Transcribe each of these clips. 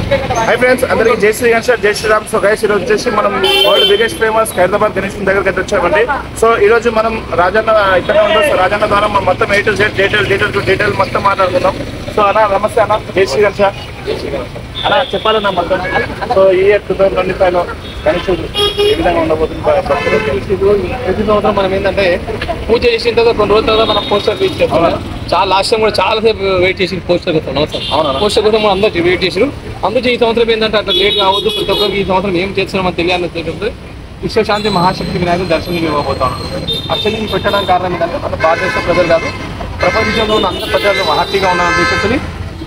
Hi friends अंदर जय श्री गणेश जय श्रीराम सो गैस మనం world biggest famous Hyderabad Ganesh దగ్గరికి అయితే వచ్చామండి. సో ఈ రోజు మనం రాజన్న ఇక్కడ ఉంటాం. సో రాజన్న ద్వారా మనం మొత్తం A to Z డీటెయిల్ మొత్తం మాట్లాడుకుందాం. సో అన్న నమస్తే అన్న, జై శ్రీ గణేష్ అలా చెప్పాలన్నా మొత్తం. సో ఈ 2025లో గణేష్ ఏ విధంగా ఉండబోతుంది? ప్రతి సంవత్సరం మనం ఏంటంటే పూజ చేసిన తర్వాత కొన్ని రోజుల తర్వాత మనం పోస్టర్ రీచ్ చేస్తాం. చాలా లాస్ట్ టైం కూడా చాలా సేపు వెయిట్ చేసి పోస్టర్ కోసం పోస్టర్ కోసం మనం అందరూ వెయిట్ చేసారు. అందుకే ఈ సంవత్సరం ఏంటంటే అట్లా లేట్ కావద్దు, ప్రతి ఒక్కరికి ఈ సంవత్సరం ఏం చేస్తున్నామని తెలియాలని తెలియదు. విశ్వశాంతి మహాశక్తి వినాయకుడు దర్శనం ఇవ్వబోతాం. అక్షరం పెట్టడానికి కారణం ఏంటంటే మన భారతదేశ ప్రజలు కాదు, ప్రపంచంలో ఉన్న అందరి ప్రజలు హ్యాపీగా ఉన్న ఉద్దేశంతో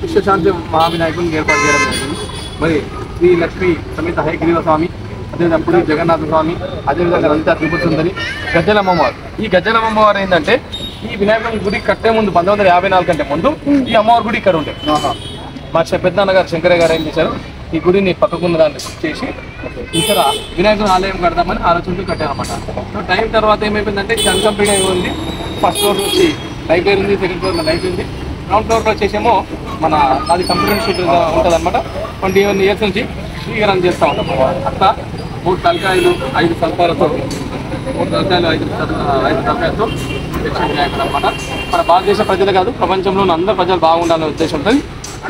విశ్వశాంతి మహావినాయకుడిని ఏర్పాటు చేయడం జరిగింది. మరి శ్రీ లక్ష్మీ సమేత హయగ్రీవ స్వామి, అదేవిధంగా పురి జగన్నాథ స్వామి, అదేవిధంగా లలిత త్రిపుర సుందరి, గజ్జలమ్మవారు. ఈ గజ్జలమ్మవారు ఏంటంటే ఈ వినాయకుడి గుడి కట్టే ముందు 1954 కంటే ముందు ఈ అమ్మవారి గుడి ఇక్కడ ఉండే. మా పెద్దనాన్నగారు శంకరయ్య గారు ఏం చేశారు, ఈ గుడిని పక్కకున్న దాన్ని చేసి ఇక్కడ వినాయకుడి ఆలయం కడదామని ఆలోచనతో కట్టారన్నమాట. సో టైం తర్వాత ఏమైపోయిందంటే ఇది అన్కంప్లీట్ అయి ఉంది. ఫస్ట్ ఫ్లోర్ నుంచి లైబ్రరీ ఉంది, సెకండ్ ఫ్లోర్లో లైబ్రరీ ఉంది, గ్రౌండ్ ఫ్లోర్లో వచ్చేసేమో మన అది కంప్యూటర్ ఇన్స్టిట్యూట్ ఉంటుంది అనమాట. 21 years నుంచి స్వీకరణ చేస్తూ ఉంటాం. అట్లా 3 తలకాయలు 5 సల్పాలతో 3 తలకాయలు 5 తలకాయలతో వినాయకుడు అనమాట. మన భారతదేశ ప్రజలు కాదు, ప్రపంచంలో ఉన్న అందరు ప్రజలు బాగుండాలనే ఉద్దేశంతో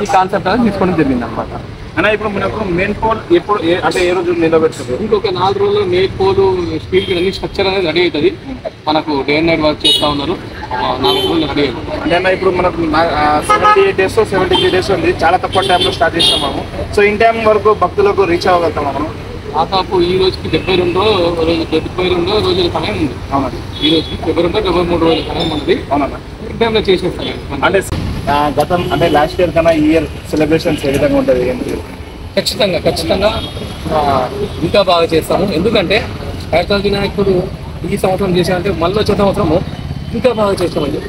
ఈ కాన్సెప్ట్ అనేది తీసుకోవడం జరిగింది అనమాట. అన్న ఇప్పుడు మనకు మెయిన్ పోల్ ఎప్పుడు అంటే ఏ రోజు నిలబెడుతుంది? ఇంకొక 4 రోజుల్లో మెయిన్ పోలు స్పీడ్ అన్ని స్ట్రక్చర్ అనేది రెడీ అవుతుంది. మనకు డే అండ్ నైట్ వర్క్ చేస్తూ ఉన్నారు. 4 రోజులు రెడీ అవుతుంది. అంటే ఇప్పుడు మనకు 78 days 73 days ఉంది. చాలా తక్కువ టైంలో స్టార్ట్ చేస్తాము. సో ఇన్ టైం వరకు భక్తులకు రీచ్ అవ్వగలుగుతాం మనం. దాదాపు ఈ రోజుకి 72 రోజుల సమయం ఉంది. అవునండి, ఈ రోజుకి 73 రోజుల సమయం ఉంది. అవునన్నా, ఈ టైంలో చేసేస్తాను. అంటే గతం అంటే లాస్ట్ ఇయర్ కన్నా ఈ ఇయర్ సెలబ్రేషన్స్ ఏ విధంగా ఉంటుంది ఏంటి? ఖచ్చితంగా ఇంకా బాగా చేస్తాము. ఎందుకంటే హైదరాబాద్ వినాయకుడు ఈ సంవత్సరం చేసామంటే మళ్ళీ వచ్చే సంవత్సరము ఇంకా బాగా చేస్తామండి.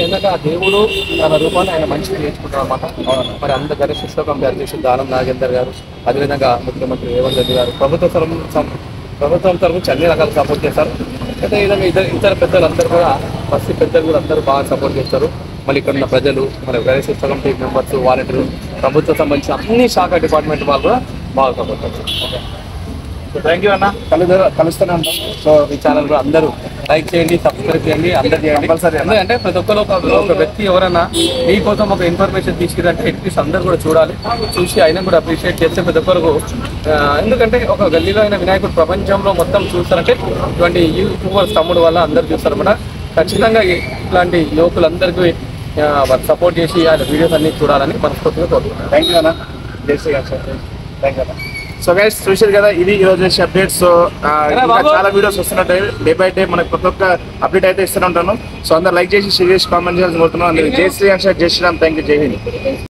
ఎందుకంటే ఆ దేవుడు తన రూపాన్ని ఆయన మంచిగా నేర్చుకుంటారు అనమాట. మరి అందరి గారు శిక్షకం అధ్యక్షుడు దానం నాగేందర్ గారు, అదేవిధంగా ముఖ్యమంత్రి రేవంత్ రెడ్డి గారు ప్రభుత్వం తరఫు నుంచి అన్ని రకాల సపోర్ట్ చేస్తారు. అయితే ఈ విధంగా ఇతర పెద్దలందరూ కూడా బస్సు పెద్దలు కూడా అందరూ బాగా సపోర్ట్ చేస్తారు. మళ్ళీ ఇక్కడ ఉన్న ప్రజలు, మన గణేష్ కమిటీ మెంబర్స్, వాలంటీర్లు, ప్రభుత్వం సంబంధించిన అన్ని శాఖ డిపార్ట్మెంట్ వాళ్ళు కూడా బాగా సపోర్ట్ చేస్తారు. సో థ్యాంక్ యూ అన్న, కలుస్తూనే ఉంటాం. సో ఈ ఛానల్ కూడా అందరూ లైక్ చేయండి, సబ్స్క్రైబ్ చేయండి, అందరూ చేయండి. కంపల్సరీ. అంటే ప్రతి ఒక్కరు ఒక వ్యక్తి ఎవరైనా మీకోసం ఒక ఇన్ఫర్మేషన్ తీసుకురంటే అట్లీస్ట్ అందరూ కూడా చూడాలి. చూసి అయినా కూడా అప్రిషియేట్ చేస్తే ప్రతి ఒక్కరు. ఎందుకంటే ఒక గల్లీలో అయిన వినాయకుడు ప్రపంచంలో మొత్తం చూస్తారంటే ఇటువంటి యూట్యూబర్స్ తమ్ముడు వల్ల అందరూ చూస్తారన్నమాట. ఖచ్చితంగా ఇట్లాంటి యువకులందరికీ సపోర్ట్ చేసి ఆయన వీడియోస్ అన్ని చూడాలని మనస్ఫూర్తిగా కోరుకుంటున్నాను. థ్యాంక్ యూ అన్న, జై శ్రీ గణేష్. థ్యాంక్ యూ అన్న. సో గైస్ చూసారు కదా, ఇది ఈ రోజు అప్డేట్. సో చాలా వీడియోస్ వస్తున్నట్టు డే బై డే మనకు ప్రతి ఒక్క అప్డేట్ అయితే ఇస్తూనే ఉంటాను. సో అందరు లైక్ చేసి షేర్ చేసి కామెంట్ చేయాల్సి కోరుతున్నాను. అందరికీ జై శ్రీ గణేష్, జై శ్రీరామ్, థ్యాంక్ యూ, జై హింద్.